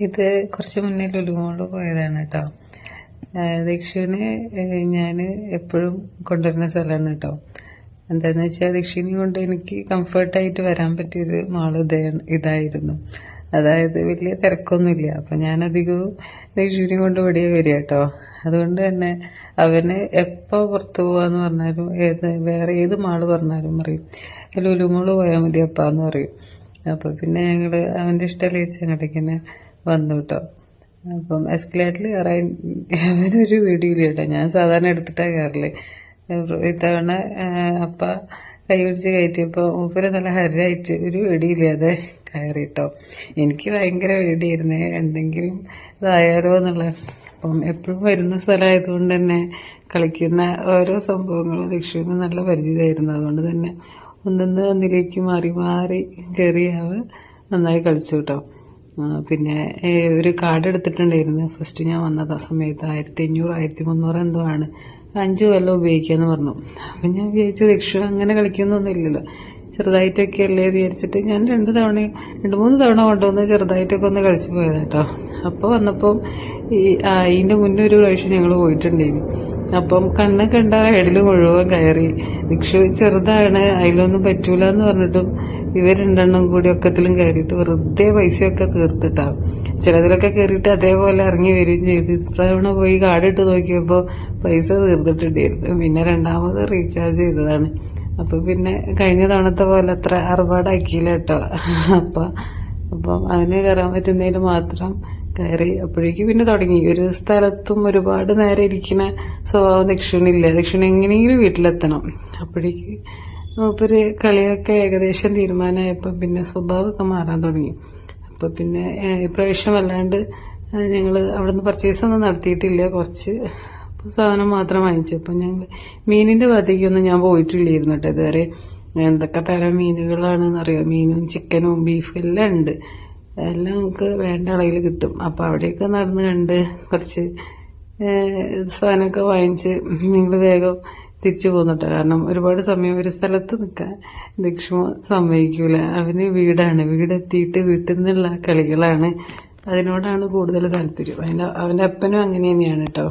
ഇത് കുറച്ച് മുന്നേ ലുലുമോള് പോയതാണ് കേട്ടോ. ദക്ഷിന് ഞാൻ എപ്പോഴും കൊണ്ടുവരുന്ന സ്ഥലമാണ് കേട്ടോ. എന്താന്ന് വെച്ചാൽ ദക്ഷിണി കൊണ്ട് എനിക്ക് കംഫർട്ടായിട്ട് വരാൻ പറ്റിയൊരു മാള് ഇതായിരുന്നു. അതായത് വലിയ തിരക്കൊന്നുമില്ല. അപ്പം ഞാനധികവും ദക്ഷിണി കൊണ്ട് ഇവിടെ വരിക കേട്ടോ. അതുകൊണ്ട് തന്നെ അവന് എപ്പോൾ പുറത്ത് പോവാന്ന് പറഞ്ഞാലും വേറെ ഏത് മാള് പറഞ്ഞാലും പറയും ലുലുമോള് പോയാൽ മതി അപ്പാന്ന് പറയും. അപ്പോൾ പിന്നെ ഞങ്ങൾ അവൻ്റെ ഇഷ്ടമല്ലേ വെച്ച് അങ്ങോട്ടേക്ക് തന്നെ വന്നു കേട്ടോ. അപ്പം എസ്കലേറ്ററിൽ കയറാൻ അവനൊരു വീഡിയോയില്ല കേട്ടോ. ഞാൻ സാധാരണ എടുത്തിട്ടാണ് കയറല്. ഇത്തവണ അപ്പ കൈ പിടിച്ച് കയറ്റിയപ്പോൾ മൂപ്പര് നല്ല ഹരായിട്ട് ഒരു വെടിയില്ലാതെ കയറി കേട്ടോ. എനിക്ക് ഭയങ്കര പേടിയായിരുന്നേ, എന്തെങ്കിലും ഇതായാലോ എന്നുള്ള. അപ്പം എപ്പോഴും വരുന്ന സ്ഥലമായതുകൊണ്ട് തന്നെ കളിക്കുന്ന ഓരോ സംഭവങ്ങളും ദക്ഷിണ നല്ല പരിചിതമായിരുന്നു. അതുകൊണ്ട് തന്നെ ഒന്നിലേക്ക് മാറി മാറി കയറി അവൻ നന്നായി കളിച്ചു കേട്ടോ. പിന്നെ ഒരു കാർഡ് എടുത്തിട്ടുണ്ടായിരുന്നു ഫസ്റ്റ് ഞാൻ വന്നത് ആ സമയത്ത്. 1500 1300 എന്തോ ആണ്. 5 കൊല്ലം ഉപയോഗിക്കാന്ന് പറഞ്ഞു. അപ്പം ഞാൻ വിചാരിച്ചു ദക്ഷിണ അങ്ങനെ കളിക്കുന്നൊന്നും ഇല്ലല്ലോ, ചെറുതായിട്ടൊക്കെ അല്ലേ വിചാരിച്ചിട്ട് ഞാൻ 2 3 തവണ കൊണ്ടുവന്ന് ചെറുതായിട്ടൊക്കെ ഒന്ന് കളിച്ച് പോയതാട്ടോ. അപ്പോൾ വന്നപ്പം അതിൻ്റെ മുന്നേ ഒരു പ്രാവശ്യം ഞങ്ങൾ പോയിട്ടുണ്ടായിരുന്നു. അപ്പം കണ്ണ് കണ്ട ഹെഡിൽ മുഴുവൻ കയറി. ദക്ഷു ചെറുതാണ്, അതിലൊന്നും പറ്റൂല എന്ന് പറഞ്ഞിട്ടും ഇവർ 2 കൂടി ഒക്കത്തിലും കയറിയിട്ട് വെറുതെ പൈസയൊക്കെ തീർത്തിട്ടാവും. ചിലതിലൊക്കെ കയറിയിട്ട് അതേപോലെ ഇറങ്ങി വരികയും ചെയ്ത്. ഇത്തവണ പോയി കാർഡിട്ട് നോക്കിയപ്പോൾ പൈസ തീർത്തിട്ടുണ്ടായിരുന്നു. പിന്നെ രണ്ടാമത് റീചാർജ് ചെയ്തതാണ്. അപ്പം പിന്നെ കഴിഞ്ഞ തവണത്തെ പോലെ അത്ര അറുപാടാക്കിയില്ല കേട്ടോ. അപ്പം അവന് കയറാൻ പറ്റുന്നതിൽ മാത്രം കയറി. അപ്പോഴേക്കും പിന്നെ തുടങ്ങി. ഒരു സ്ഥലത്തും ഒരുപാട് നേരം ഇരിക്കുന്ന സ്വഭാവം ദക്ഷിണില്ല. ദക്ഷിണ എങ്ങനെയെങ്കിലും വീട്ടിലെത്തണം. അപ്പോഴേക്ക് മൂപ്പര് കളിയൊക്കെ ഏകദേശം തീരുമാനമായപ്പോൾ പിന്നെ സ്വഭാവമൊക്കെ മാറാൻ തുടങ്ങി. അപ്പോൾ പിന്നെ ഇപ്രാവശ്യം അല്ലാണ്ട് ഞങ്ങൾ അവിടെ നിന്ന് പർച്ചേസൊന്നും നടത്തിയിട്ടില്ല. കുറച്ച് സാധനം മാത്രം വാങ്ങിച്ചു. അപ്പം ഞങ്ങൾ മീനിൻ്റെ ഭാഗത്തേക്കൊന്നും ഞാൻ പോയിട്ടില്ലായിരുന്നു കേട്ടോ ഇതുവരെ. എന്തൊക്കെ തരം മീനുകളാണെന്നറിയാം. മീനും ചിക്കനും ബീഫും എല്ലാം ഉണ്ട്. എല്ലാം നമുക്ക് വേണ്ട അളവിൽ കിട്ടും. അപ്പോൾ അവിടെയൊക്കെ നടന്ന് കണ്ട് കുറച്ച് സാധനമൊക്കെ വാങ്ങിച്ച് ഞങ്ങൾ വേഗം തിരിച്ചു പോന്നിട്ടോ. കാരണം ഒരുപാട് സമയം ഒരു സ്ഥലത്ത് നിൽക്കാൻ ദക്ഷിണ സമ്മതിക്കൂല. അവന് വീടെത്തിയിട്ട് വീട്ടിൽ നിന്നുള്ള കളികളാണ്, അതിനോടാണ് കൂടുതൽ താല്പര്യം. അവൻ്റെ അപ്പനും അങ്ങനെ തന്നെയാണ് കേട്ടോ.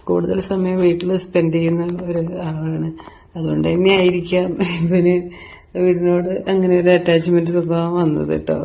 കൂടുതൽ സമയം വീട്ടിൽ സ്പെൻഡ് ചെയ്യുന്ന ഒരു ആളാണ്. അതുകൊണ്ട് തന്നെ ആയിരിക്കാം ഇവന് വീടിനോട് അങ്ങനെ ഒരു അറ്റാച്ച്മെന്റ് സ്വഭാവം വന്നത് കേട്ടോ.